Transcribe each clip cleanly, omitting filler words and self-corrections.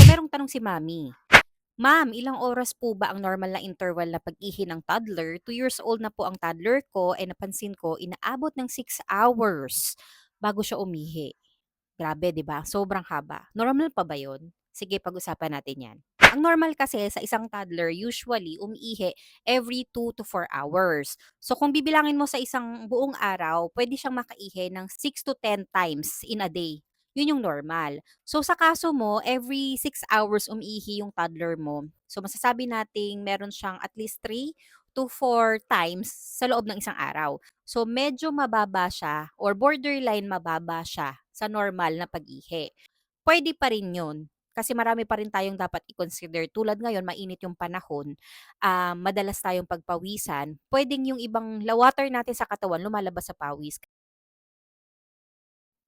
Merong tanong si Mami. Ma'am, ilang oras po ba ang normal na interval na pag-ihi ng toddler? 2 years old na po ang toddler ko ay napansin ko inaabot ng 6 hours bago siya umihi. Grabe, 'di ba? Sobrang haba. Normal pa ba 'yon? Sige, pag-usapan natin 'yan. Ang normal kasi sa isang toddler, usually umiihi every 2 to 4 hours. So kung bibilangin mo sa isang buong araw, pwede siyang makaihi ng 6 to 10 times in a day. Yun yung normal. So sa kaso mo, every 6 hours umiihi yung toddler mo. So masasabi nating meron siyang at least 3 to 4 times sa loob ng isang araw. So medyo mababa siya or borderline mababa siya sa normal na pag-ihi. Puwede pa rin 'yun, kasi marami pa rin tayong dapat i-consider. Tulad ngayon mainit yung panahon, madalas tayong pagpawisan, puwedeng yung ibang water natin sa katawan lumalabas sa pawis.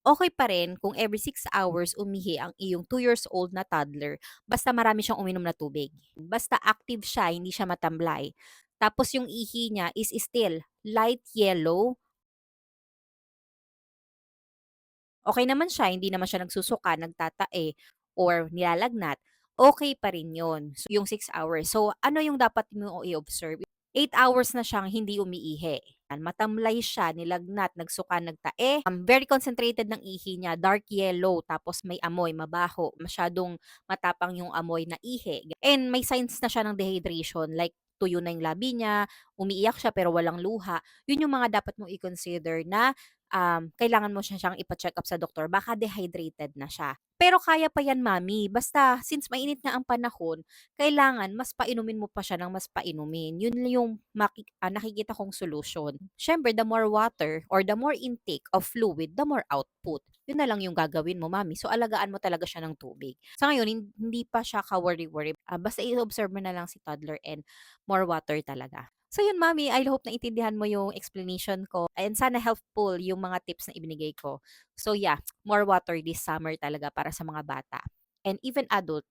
Okey pa rin kung every 6 hours umihi ang iyong 2 years old na toddler, basta marami siyang uminom na tubig. Basta active siya, hindi siya matamlay. Tapos yung ihi niya is still light yellow. Okey naman siya, hindi naman siya nagsusuka, nagtatae, or nilalagnat, okey pa rin 'yun, so yung 6 hours. So ano yung dapat mo i-observe, 8 hours na siyang hindi umiihi, matamlay siya, nilagnat, nagsuka, nagtae, very concentrated ng ihi niya, dark yellow, tapos may amoy, mabaho, masyadong matapang yung amoy na ihi, and may signs na siya ng dehydration like tuyo na yung labi niya, umiiyak siya pero walang luha, yun yung mga dapat mong i-consider na kailangan mo siyang ipa-check up sa doktor, baka dehydrated na siya. Pero kaya pa yan mami, basta since mainit nga ang panahon, kailangan mas painumin mo pa siya ng mas painumin. Yun yung nakikita kong solution. Siyempre, the more water or the more intake of fluid, the more output. Yun na lang yung gagawin mo mami. So, alagaan mo talaga siya ng tubig. Sa ngayon, hindi pa siya ka-worry-worry. Basta i-observe mo na lang si toddler and more water talaga. So yun mami, I hope naintindihan mo yung explanation ko and sana helpful yung mga tips na ibinigay ko. So yeah, more water this summer talaga para sa mga bata and even adult.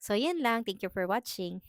So yun lang, thank you for watching.